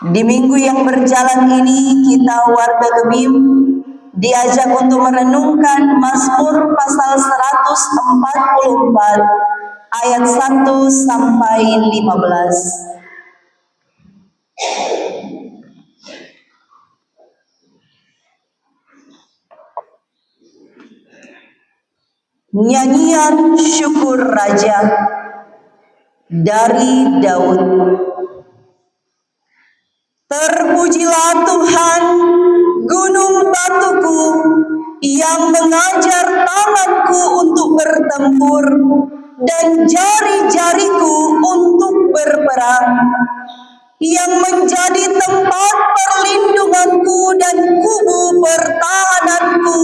Di minggu yang berjalan ini kita warga Gebim diajak untuk merenungkan Mazmur pasal 144 ayat 1 sampai 15. Nyanyian syukur Raja dari Daud. Terpujilah Tuhan, gunung batuku, yang mengajar tanganku untuk bertempur dan jari-jariku untuk berperang, yang menjadi tempat perlindunganku dan kubu pertahananku,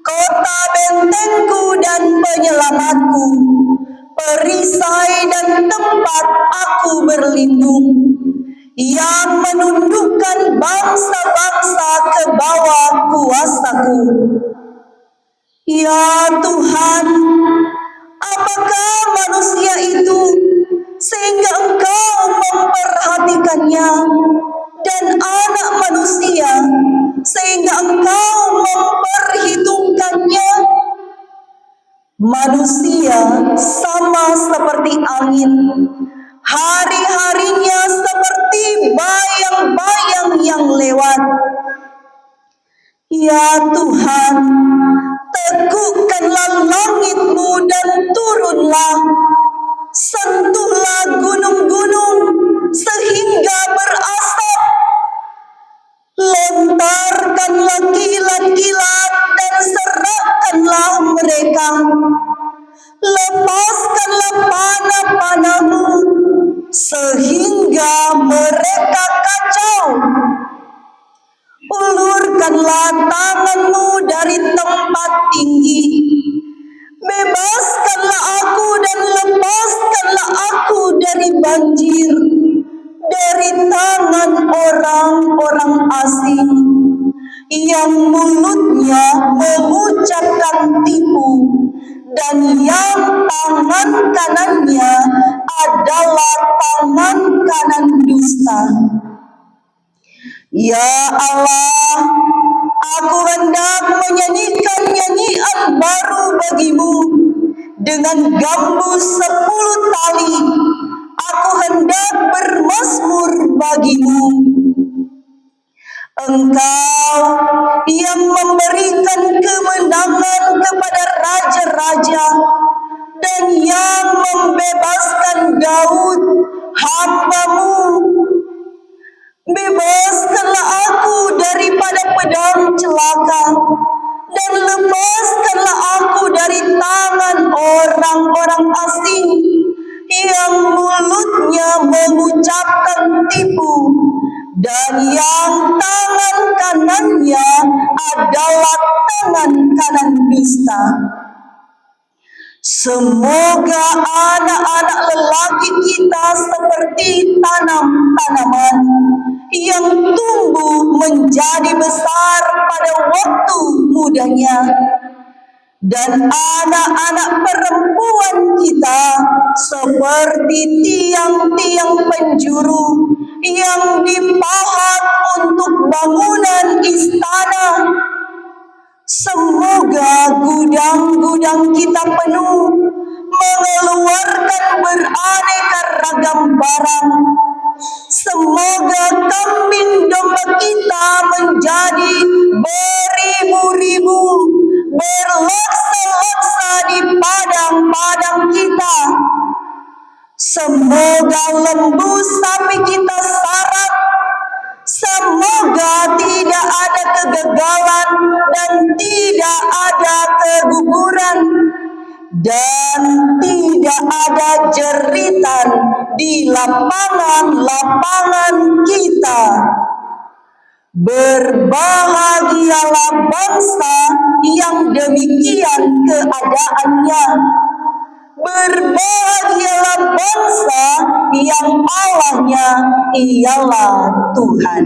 kota bentengku dan penyelamatku, perisai dan tempat aku berlindung, yang menundukkan bangsa-bangsa ke bawah kuasaku. Ya Tuhan, apakah manusia itu sehingga Engkau memperhatikannya, dan anak manusia sehingga Engkau memperhitungkannya? Manusia sama seperti angin, hari-harinya seperti bayang-bayang yang lewat. Ya Tuhan, tegukkanlah langit-Mu dan turunlah, sentuhlah gunung-gunung sehingga berasap, lontarkanlah kilat-kilat dan serahkanlah mereka, lepaskanlah panah-panah-Mu sehingga mereka kacau. Ulurkanlah tangan-Mu dari tempat tinggi, bebaskanlah aku dan lepaskanlah aku dari banjir, dari tangan orang-orang asing yang mulutnya mengucapkan tipu dan yang tangan kanannya adalah tangan kanan dusta. Ya Allah, aku hendak menyanyikan nyanyian baru bagimu dengan gambus 10 tali. Aku hendak bermazmur bagimu. Engkau yang memberikan kemenangan kepada raja-raja dan yang membebaskan Daud hamba-Mu. Bebaskanlah aku daripada pedang celaka, dan lepaskanlah aku dari tangan orang-orang asing yang mulutnya mengucapkan tipu dan yang tangan kanannya adalah tangan kanan dusta. Semoga anak-anak lelaki kita seperti tanaman yang tumbuh menjadi besar pada waktu mudanya, dan anak-anak perempuan kita seperti tiang-tiang penjuru yang dipahat untuk bangunan istana. Semoga gudang-gudang kita penuh mengeluarkan beraneka ragam barang. Semoga kambing domba kita menjadi beribu-ribu, berlaksa-laksa di padang-padang kita. Semoga lembu sapi kita syarat. Semoga tidak ada kegagalan dan tidak ada keguguran, dan tidak ada jeritan di lapangan-lapangan kita. Berbahagialah bangsa yang demikian keadaannya. Berbahagialah bangsa yang Allahnya ialah Tuhan.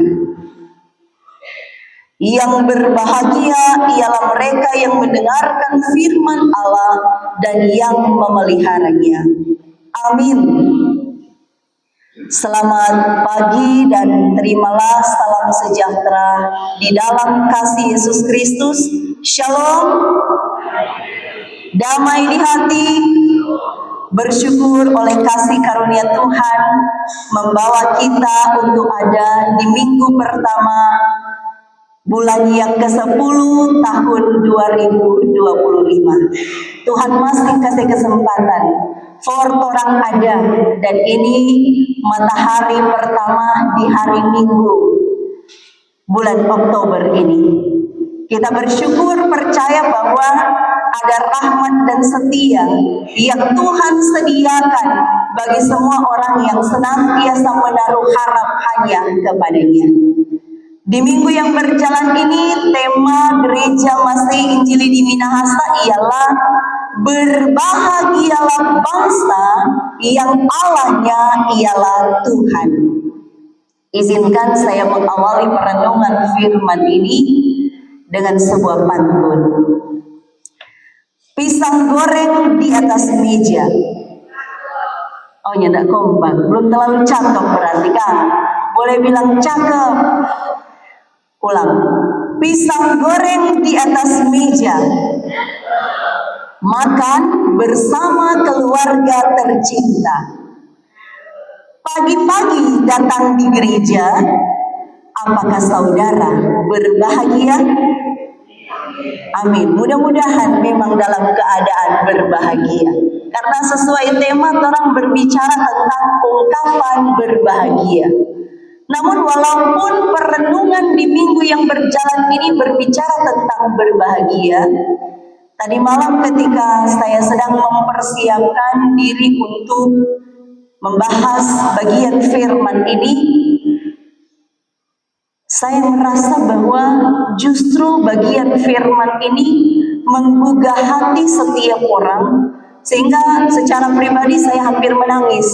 Yang berbahagia ialah mereka yang mendengarkan firman Allah dan yang memeliharanya. Amin. Selamat pagi dan terimalah salam sejahtera di dalam kasih Yesus Kristus. Shalom. Damai di hati, bersyukur oleh kasih karunia Tuhan membawa kita untuk ada di minggu pertama bulan yang ke-10 tahun 2025. Tuhan masih kasih kesempatan for orang ada, dan ini matahari pertama di hari Minggu bulan Oktober ini. Kita bersyukur, percaya bahwa ada rahmat dan setia yang Tuhan sediakan bagi semua orang yang senantiasa menaruh harap hanya kepadanya. Di minggu yang berjalan ini, tema gereja Masih Injili di Minahasa ialah berbahagialah bangsa yang Allahnya ialah Tuhan. Izinkan saya mengawali perenungan firman ini dengan sebuah pantun. Pisang goreng di atas meja. Oh, nyedak kompak, belum terlalu cakep berarti kan? Boleh bilang cakep. Ulang. Pisang goreng di atas meja. Makan bersama keluarga tercinta. Pagi-pagi datang di gereja. Apakah saudara berbahagia? Amin. Mudah-mudahan memang dalam keadaan berbahagia. Karena sesuai tema, orang berbicara tentang ungkapan berbahagia. Namun walaupun perenungan di minggu yang berjalan ini berbicara tentang berbahagia, tadi malam ketika saya sedang mempersiapkan diri untuk membahas bagian firman ini, saya merasa bahwa justru bagian firman ini menggugah hati setiap orang, sehingga secara pribadi saya hampir menangis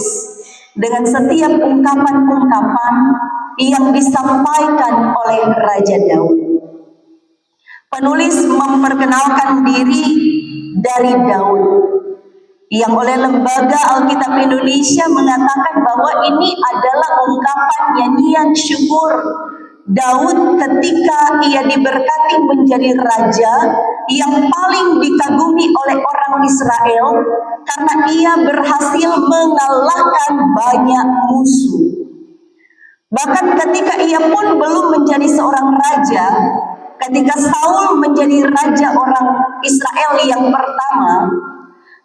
dengan setiap ungkapan-ungkapan yang disampaikan oleh Raja Daud. Penulis memperkenalkan diri dari Daud, yang oleh Lembaga Alkitab Indonesia mengatakan bahwa ini adalah ungkapan nyanyian syukur Daud ketika ia diberkati menjadi raja yang paling dikagumi oleh orang Israel karena ia berhasil mengalahkan banyak musuh. Bahkan ketika ia pun belum menjadi seorang raja, ketika Saul menjadi raja orang Israel yang pertama,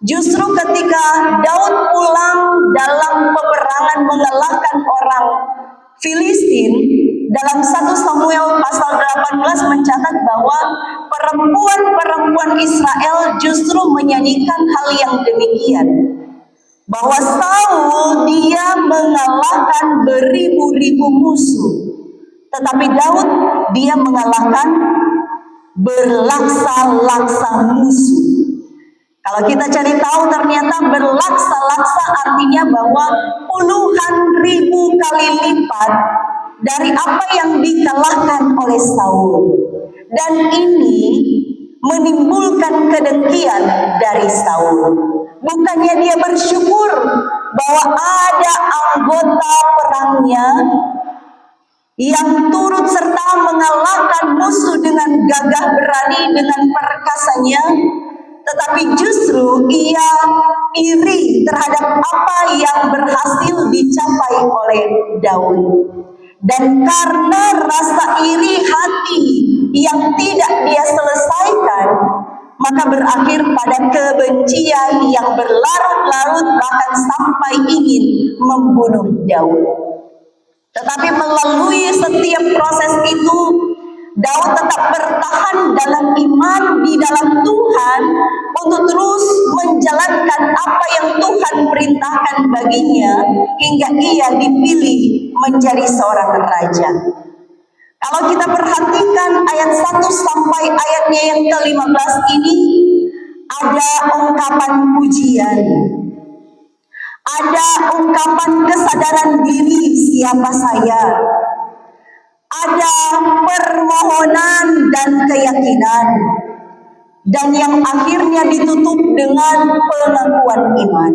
justru ketika Daud pulang dalam peperangan mengalahkan orang Filistin, dalam 1 Samuel pasal 18 mencatat bahwa perempuan-perempuan Israel justru menyanyikan hal yang demikian. Bahwa Saul dia mengalahkan beribu-ribu musuh. Tetapi Daud dia mengalahkan berlaksa-laksa musuh. Kalau kita cari tahu ternyata berlaksa-laksa artinya bahwa puluhan ribu kali lipat dari apa yang dikalahkan oleh Saul. Dan ini menimbulkan kedengkian dari Saul. Bukannya dia bersyukur bahwa ada anggota perangnya yang turut serta mengalahkan musuh dengan gagah berani dengan perkasanya, tetapi justru ia iri terhadap apa yang berhasil dicapai oleh Daud. Dan karena rasa iri hati yang tidak dia selesaikan, maka berakhir pada kebencian yang berlarut-larut, bahkan sampai ingin membunuh Daud. Tetapi melalui setiap proses itu, Daud tetap bertahan dalam iman di dalam Tuhan untuk terus menjalankan apa yang Tuhan perintahkan baginya hingga ia dipilih menjadi seorang raja. Kalau kita perhatikan ayat 1 sampai ayatnya yang ke-15 ini, ada ungkapan pujian, ada ungkapan kesadaran diri siapa saya, ada permohonan dan keyakinan, dan yang akhirnya ditutup dengan pengakuan iman.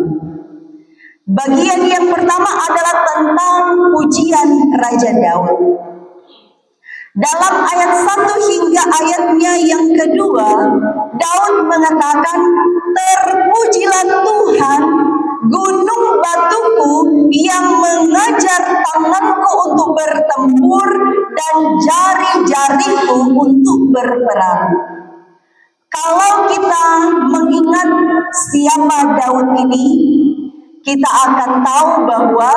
Bagian yang pertama adalah tentang pujian Raja Daud. Dalam ayat 1 hingga ayatnya yang kedua, Daud mengatakan, "Terpujilah Tuhan, gunung batuku yang mengajar tanganku untuk bertempur dan jari-jariku untuk berperang." Kalau kita mengingat siapa Daud ini, kita akan tahu bahwa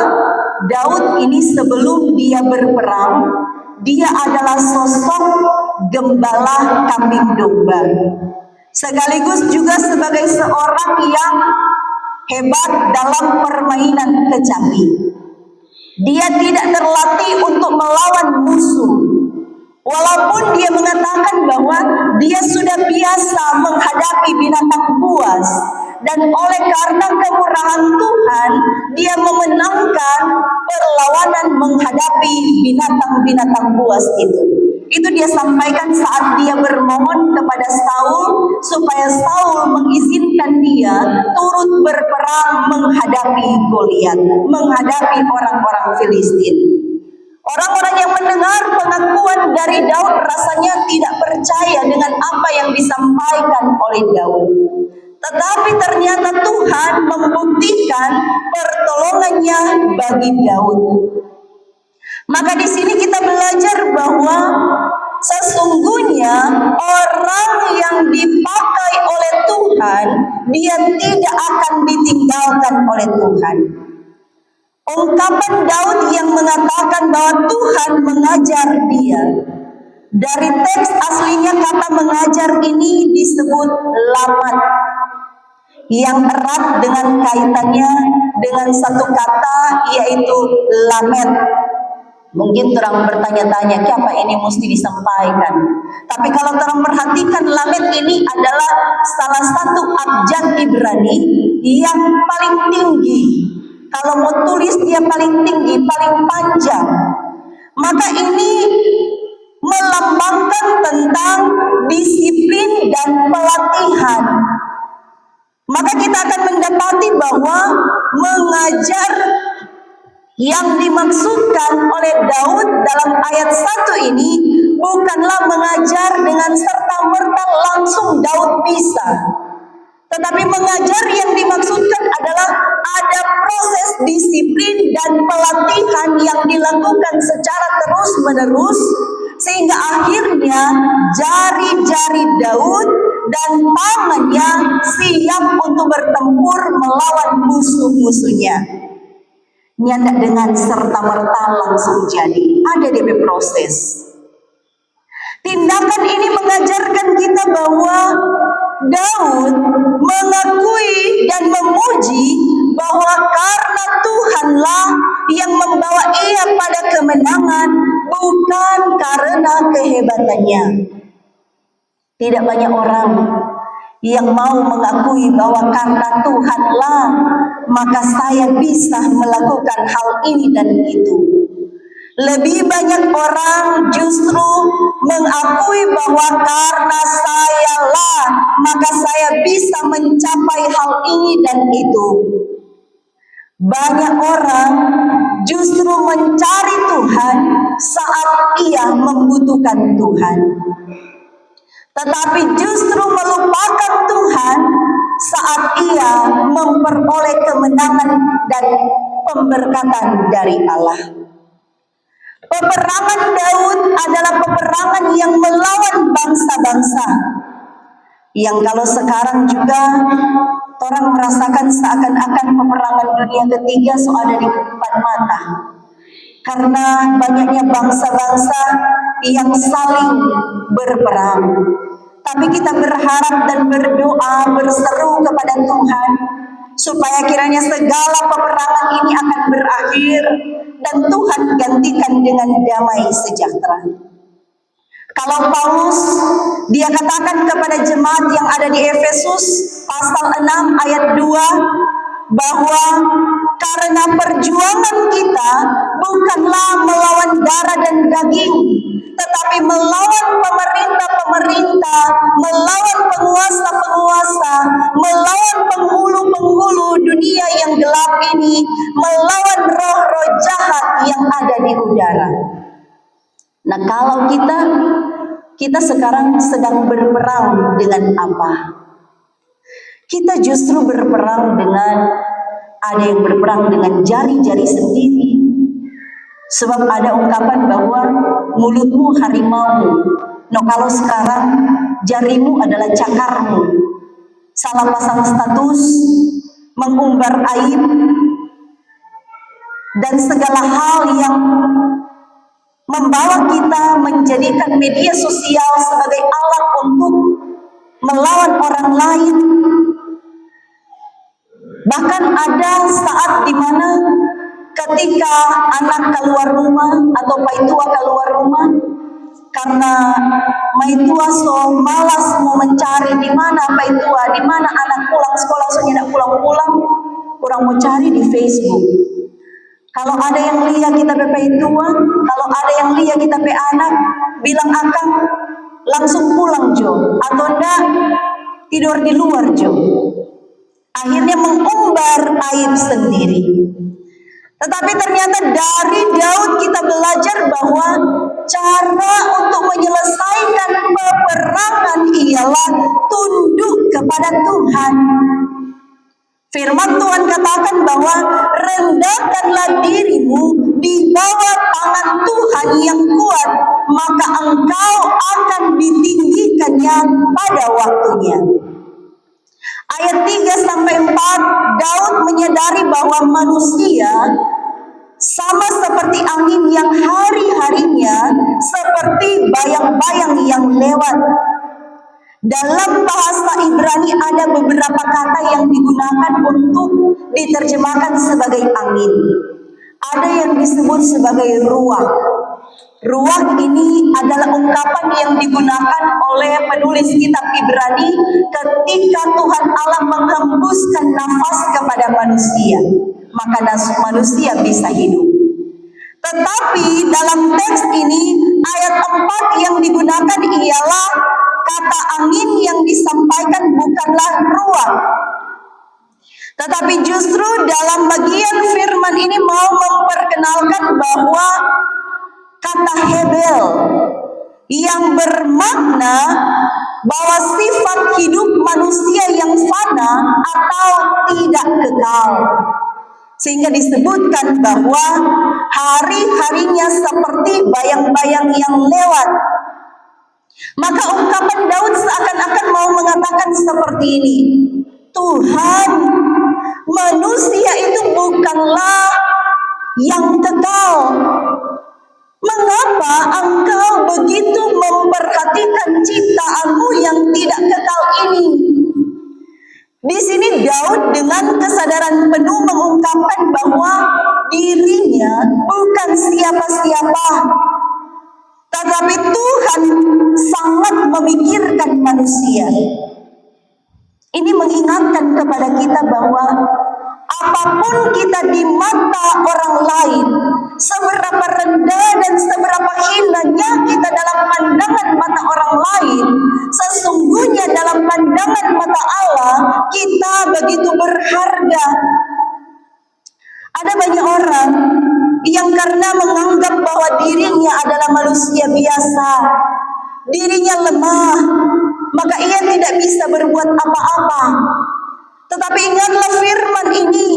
Daud ini sebelum dia berperang, dia adalah sosok gembala kambing domba. Sekaligus juga sebagai seorang yang hebat dalam permainan kecapi. Dia tidak terlatih untuk melawan musuh. Walaupun dia mengatakan bahwa dia sudah biasa menghadapi binatang buas, dan oleh karena kemurahan Tuhan, dia memenangkan perlawanan menghadapi binatang-binatang buas itu. Itu dia sampaikan saat dia bermohon kepada Saul supaya Saul mengizinkan dia turut berperang menghadapi Goliat, menghadapi orang-orang Filistin. Orang-orang yang mendengar pengakuan dari Daud rasanya tidak percaya dengan apa yang disampaikan oleh Daud. Tetapi ternyata Tuhan membuktikan pertolongannya bagi Daud. Maka di sini kita belajar bahwa sesungguhnya orang yang dipakai oleh Tuhan, dia tidak akan ditinggalkan oleh Tuhan. Ungkapan Daud yang mengatakan bahwa Tuhan mengajar dia. Dari teks aslinya kata mengajar ini disebut lamat, yang erat dengan kaitannya dengan satu kata yaitu lamet. Mungkin orang bertanya-tanya, kenapa ini mesti disampaikan? Tapi kalau orang perhatikan, lamet ini adalah salah satu abjad Ibrani yang paling tinggi. Kalau mau tulis dia paling tinggi, paling panjang. Maka ini melambangkan tentang disiplin dan pelatihan. Maka kita akan mendapati bahwa mengajar yang dimaksudkan oleh Daud dalam ayat 1 ini bukanlah mengajar dengan serta-merta langsung Daud bisa. Tetapi mengajar yang dimaksudkan adalah ada proses disiplin dan pelatihan yang dilakukan secara terus-menerus, sehingga akhirnya jari-jari Daud dan tangannya siap untuk bertempur melawan musuh-musuhnya. Nyata dengan serta-merta langsung jadi. Ada DP proses. Tindakan ini mengajarkan kita bahwa Daud mengakui dan memuji bahwa karena Tuhanlah yang membawa ia pada kemenangan, bukan karena kehebatannya. Tidak banyak orang yang mau mengakui bahwa karena Tuhanlah maka saya bisa melakukan hal ini dan itu. Lebih banyak orang justru mengakui bahwa karena sayalah maka saya bisa mencapai hal ini dan itu. Banyak orang justru mencari Tuhan saat ia membutuhkan Tuhan, tetapi justru melupakan Tuhan saat ia memperoleh kemenangan dan pemberkatan dari Allah. Peperangan Daud adalah peperangan yang melawan bangsa-bangsa, yang kalau sekarang juga orang merasakan seakan-akan peperangan dunia ketiga ada di depan mata. Karena banyaknya bangsa-bangsa yang saling berperang. Tapi kita berharap dan berdoa, berseru kepada Tuhan supaya kiranya segala peperangan ini akan berakhir dan Tuhan gantikan dengan damai sejahtera. Kalau Paulus, dia katakan kepada jemaat yang ada di Efesus pasal 6 ayat 2 bahwa karena perjuangan kita bukanlah melawan darah dan daging, tetapi melawan pemerintah-pemerintah, melawan penguasa-penguasa, melawan penghulu-penghulu dunia yang gelap ini, melawan roh-roh jahat yang ada di udara. Nah, kalau kita sekarang sedang berperang dengan apa? Kita justru berperang dengan, ada yang berperang dengan jari-jari sendiri. Sebab ada ungkapan bahwa mulutmu harimau. No, kalau sekarang jarimu adalah cakarmu. Salah pasang status, mengumbar aib, dan segala hal yang membawa kita menjadikan media sosial sebagai alat untuk melawan orang lain. Bahkan ada saat dimana ketika anak keluar rumah atau paitua keluar rumah, karena maitua so malas mau mencari di mana paitua, di mana anak pulang sekolah, so tidak pulang-pulang, kurang mau cari di Facebook. Kalau ada yang lihat kita pe paitua, kalau ada yang lihat kita pe anak, bilang akang langsung pulang Jo, atau enggak tidur di luar Jo. Akhirnya mengumbar aib sendiri. Tetapi ternyata dari Daud kita belajar bahwa cara untuk menyelesaikan peperangan ialah tunduk kepada Tuhan. Firman Tuhan katakan bahwa rendahkanlah dirimu di bawah tangan Tuhan yang kuat, maka engkau akan ditinggikannya pada waktunya. Ayat 3-4, Daud menyadari bahwa manusia sama seperti angin yang hari-harinya seperti bayang-bayang yang lewat. Dalam bahasa Ibrani ada beberapa kata yang digunakan untuk diterjemahkan sebagai angin. Ada yang disebut sebagai ruah. Ruah ini adalah ungkapan yang digunakan oleh penulis kitab Ibrani ketika Tuhan Allah menghembuskan nafas kepada manusia, maka manusia bisa hidup. Tetapi dalam teks ini ayat 4 yang digunakan ialah kata angin yang disampaikan bukanlah ruah. Tetapi justru dalam bagian firman ini mau memperkenalkan bahwa kata Hebel yang bermakna bahwa sifat hidup manusia yang fana atau tidak kekal. Sehingga disebutkan bahwa hari-harinya seperti bayang-bayang yang lewat. Maka ungkapan Daud seakan-akan mau mengatakan seperti ini. Tuhan, manusia itu bukanlah yang kekal. Mengapa engkau begitu memperhatikan ciptaanmu yang tidak kekal ini? Di sini Daud dengan kesadaran penuh mengungkapkan bahwa dirinya bukan siapa-siapa, tetapi Tuhan sangat memikirkan manusia. Ini mengingatkan kepada kita bahwa apapun kita di mata orang lain, seberapa rendah dan seberapa hinanya kita dalam pandangan mata orang lain, sesungguhnya dalam pandangan mata Allah kita begitu berharga. Ada banyak orang yang karena menganggap bahwa dirinya adalah manusia biasa, dirinya lemah, maka ia tidak bisa berbuat apa-apa. Tetapi ingatlah firman ini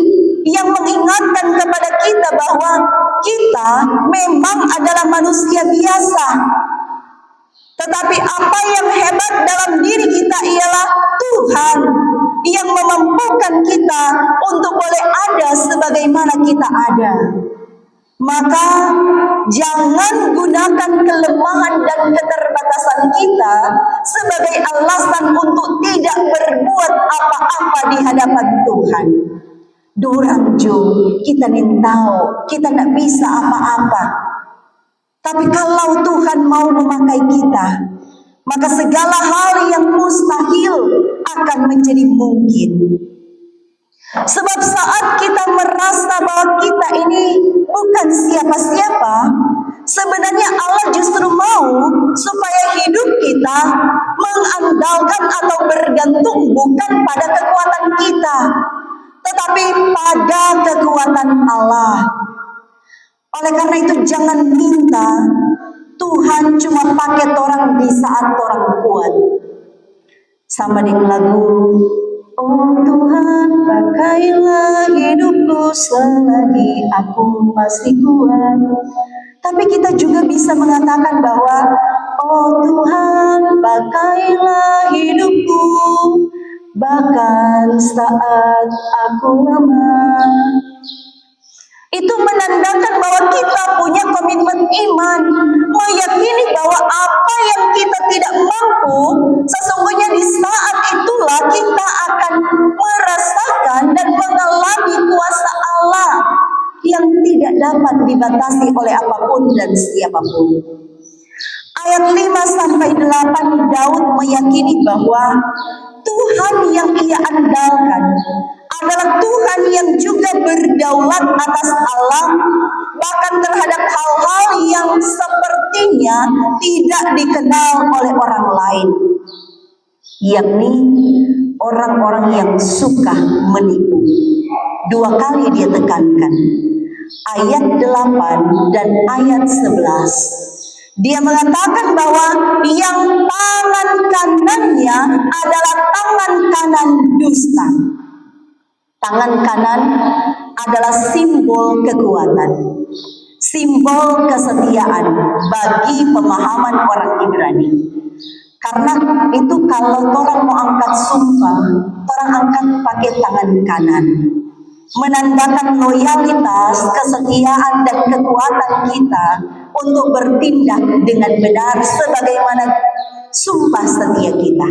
yang mengingatkan kepada kita bahwa kita memang adalah manusia biasa. Tetapi apa yang hebat dalam diri kita ialah Tuhan yang memampukan kita untuk boleh ada sebagaimana kita ada. Maka jangan gunakan kelemahan dan keterbatasan kita sebagai alasan untuk tidak berbuat apa-apa di hadapan Tuhan. Dorang jo, kita tahu, kita tidak bisa apa-apa. Tapi kalau Tuhan mau memakai kita, maka segala hal yang mustahil akan menjadi mungkin. Sebab saat kita merasa bahwa kita ini bukan siapa-siapa, sebenarnya Allah justru mau supaya hidup kita mengandalkan atau bergantung bukan pada kekuatan kita, tetapi pada kekuatan Allah. Oleh karena itu jangan minta Tuhan cuma pakai orang di saat orang kuat. Sama dengan lagu, oh Tuhan pakailah hidupku selagi aku masih kuat. Tapi kita juga bisa mengatakan bahwa, oh Tuhan pakailah hidupku bahkan saat aku lemah. Itu menandakan bahwa kita punya komitmen iman, meyakini bahwa apa yang kita tidak mampu, sesungguhnya di saat itulah kita akan merasakan dan mengalami kuasa Allah yang tidak dapat dibatasi oleh apapun dan siapapun. Ayat 5-8 Daud meyakini bahwa Tuhan yang ia andalkan adalah Tuhan yang juga berdaulat atas alam, bahkan terhadap hal-hal yang sepertinya tidak dikenal oleh orang lain, yakni orang-orang yang suka menipu. 2 kali dia tekankan, ayat 8 dan ayat 11. Dia mengatakan bahwa yang tangan kanannya adalah tangan kanan dusta. Tangan kanan adalah simbol kekuatan, simbol kesetiaan bagi pemahaman orang Ibrani. Karena itu kalau orang mau angkat sumpah, orang angkat pakai tangan kanan, menandakan loyalitas, kesetiaan dan kekuatan kita untuk bertindak dengan benar sebagaimana sumpah setia kita.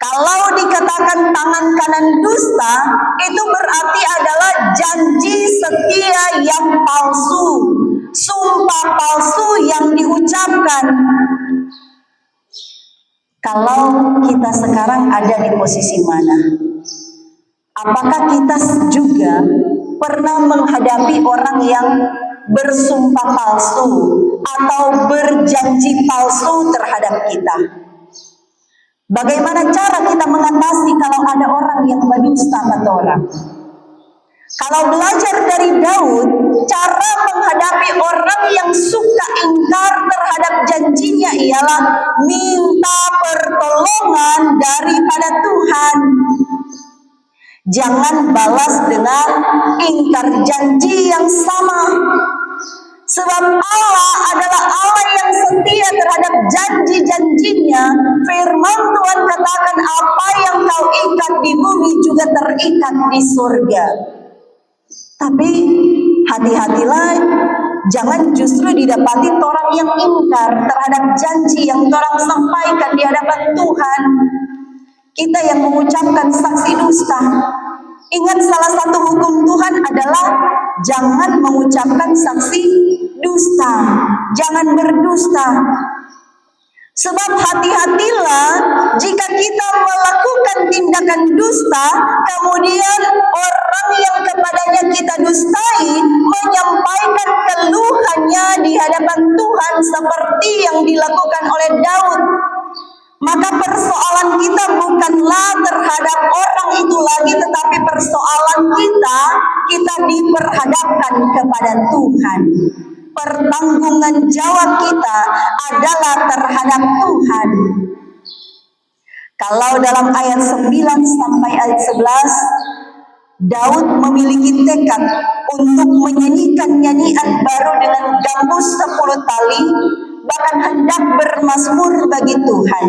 Kalau dikatakan tangan kanan dusta, itu berarti adalah janji setia yang palsu, sumpah palsu yang diucapkan. Kalau kita sekarang ada di posisi mana? Apakah kita juga pernah menghadapi orang yang bersumpah palsu atau berjanji palsu terhadap kita? Bagaimana cara kita mengatasi kalau ada orang yang berdusta pada orang? Kalau belajar dari Daud, cara menghadapi orang yang suka ingkar terhadap janjinya ialah minta pertolongan daripada Tuhan. Jangan balas dengan ingkar janji yang sama. Sebab Allah adalah Allah yang setia terhadap janji-janjinya. Firman Tuhan katakan, apa yang kau ikat di bumi juga terikat di surga. Tapi hati-hatilah, jangan justru didapati orang yang ingkar terhadap janji yang orang sampaikan di hadapan Tuhan. Kita yang mengucapkan saksi dusta. Ingat, salah satu hukum Tuhan adalah jangan mengucapkan saksi dusta, jangan berdusta. Sebab hati-hatilah jika kita melakukan tindakan dusta, kemudian orang yang kepadanya kita dustai menyampaikan keluhannya di hadapan Tuhan seperti yang dilakukan oleh Daud. Maka persoalan kita bukanlah terhadap orang itu lagi, tetapi persoalan kita diperhadapkan kepada Tuhan. Pertanggungan jawab kita adalah terhadap Tuhan. Kalau dalam ayat 9 sampai ayat 11, Daud memiliki tekad untuk menyanyikan nyanyian baru dengan gambus 10 tali, bahkan hendak bermazmur bagi Tuhan.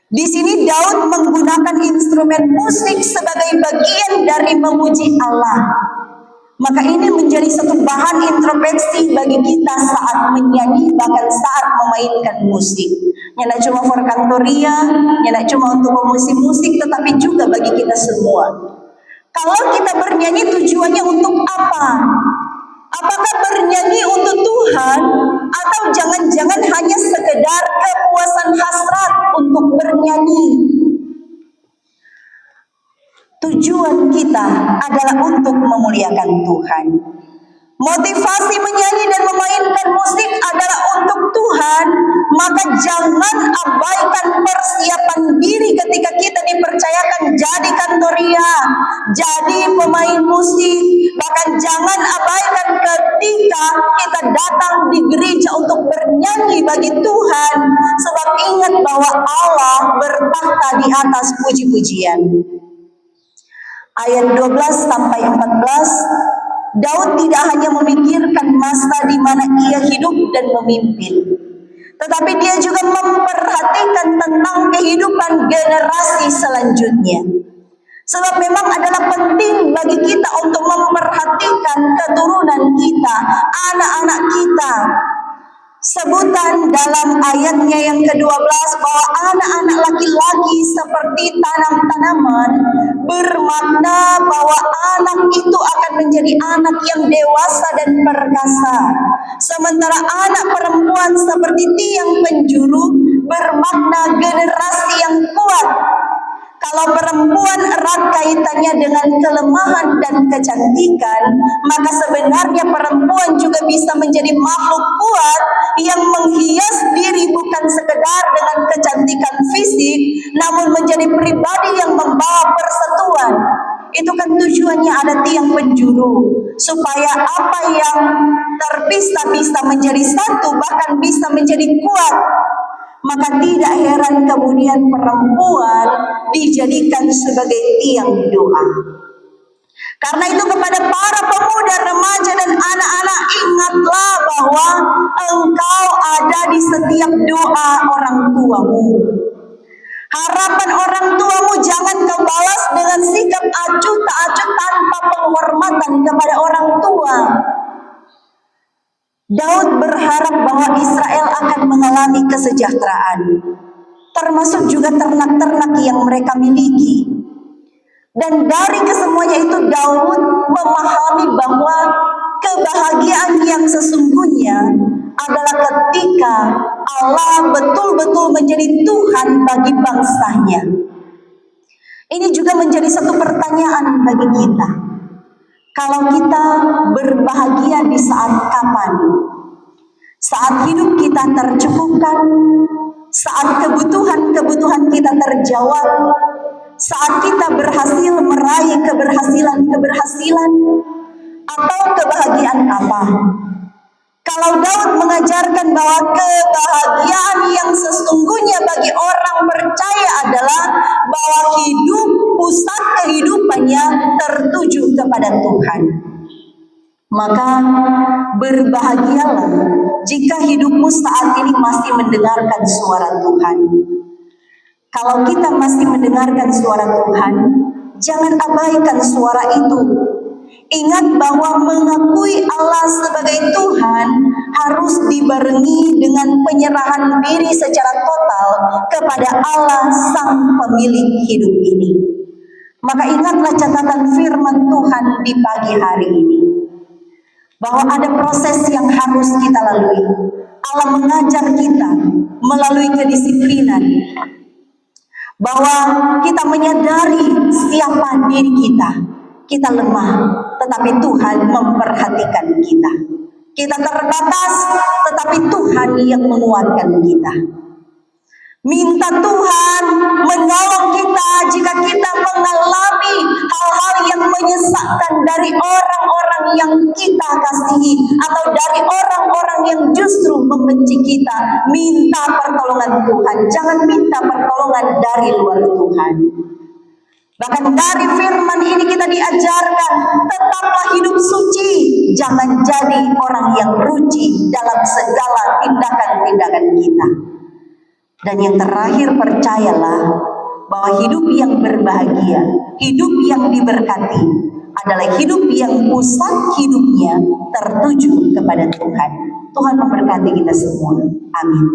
Di sini Daud menggunakan instrumen musik sebagai bagian dari memuji Allah. Maka ini menjadi satu bahan introspeksi bagi kita saat menyanyi, bahkan saat memainkan musik. Tidak cuma for kantoria, tidak cuma untuk memuji musik, tetapi juga bagi kita semua. Kalau kita bernyanyi tujuannya untuk apa? Apakah bernyanyi untuk Tuhan atau jangan-jangan hanya sekedar kepuasan hasrat untuk bernyanyi? Tujuan kita adalah untuk memuliakan Tuhan. Motivasi menyanyi dan memainkan musik adalah untuk Tuhan, maka jangan abaikan persiapan diri ketika kita dipercayakan jadi kantoria, datang di gereja untuk bernyanyi bagi Tuhan, sebab ingat bahwa Allah bertakhta di atas puji-pujian. Ayat 12 sampai 14, Daud tidak hanya memikirkan masa di mana ia hidup dan memimpin, tetapi dia juga memperhatikan tentang kehidupan generasi selanjutnya. Sebab memang adalah penting bagi kita untuk memperhatikan keturunan kita, anak-anak kita. Sebutan dalam ayatnya yang ke-12 bahwa anak-anak laki-laki seperti tanam-tanaman, bermakna bahwa anak itu akan menjadi anak yang dewasa dan perkasa. Sementara anak perempuan seperti tiang penjuru, bermakna generasi yang kuat. Kalau perempuan erat kaitannya dengan kelemahan dan kecantikan, maka sebenarnya perempuan juga bisa menjadi makhluk kuat yang menghias diri bukan sekedar dengan kecantikan fisik, namun menjadi pribadi yang membawa persatuan. Itu kan tujuannya ada tiang penjuru, supaya apa yang terpisah bisa menjadi satu, bahkan bisa menjadi kuat. Maka tidak heran kemudian perempuan dijadikan sebagai tiang doa. Karena itu kepada para pemuda, remaja dan anak-anak, ingatlah bahwa engkau ada di setiap doa orang tuamu. Harapan orang tuamu jangan kau balas dengan sikap acuh tak acuh tanpa penghormatan kepada orang tua. Daud berharap bahwa Israel akan mengalami kesejahteraan, termasuk juga ternak-ternak yang mereka miliki. Dan dari kesemuanya itu Daud memahami bahwa kebahagiaan yang sesungguhnya adalah ketika Allah betul-betul menjadi Tuhan bagi bangsanya. Ini juga menjadi satu pertanyaan bagi kita. Kalau kita berbahagia di saat kapan? Saat hidup kita tercukupkan, saat kebutuhan-kebutuhan kita terjawab, saat kita berhasil meraih keberhasilan, atau kebahagiaan apa? Kalau Daud mengajarkan bahwa kebahagiaan yang sesungguhnya bagi orang percaya adalah bahwa pusat kehidupannya tertuju kepada Tuhan, maka berbahagialah jika hidupmu saat ini masih mendengarkan suara Tuhan. Kalau kita masih mendengarkan suara Tuhan, jangan abaikan suara itu. Ingat bahwa mengakui Allah sebagai Tuhan harus dibarengi dengan penyerahan diri secara total kepada Allah Sang Pemilik hidup ini. Maka ingatlah catatan firman Tuhan di pagi hari ini, bahwa ada proses yang harus kita lalui. Allah mengajar kita melalui kedisiplinan, bahwa kita menyadari siapa diri kita. Kita lemah, tetapi Tuhan memperhatikan kita. Kita terbatas, tetapi Tuhan yang menguatkan kita. Minta Tuhan menolong kita jika kita mengalami hal-hal yang menyesakkan dari orang-orang yang kita kasihi, atau dari orang-orang yang justru membenci kita. Minta pertolongan Tuhan, jangan minta pertolongan dari luar Tuhan. Bahkan dari firman ini kita diajarkan, tetaplah hidup suci, jangan jadi orang yang ruci dalam segala tindakan-tindakan kita. Dan yang terakhir, percayalah bahwa hidup yang berbahagia, hidup yang diberkati adalah hidup yang pusat hidupnya tertuju kepada Tuhan. Tuhan memberkati kita semua. Amin.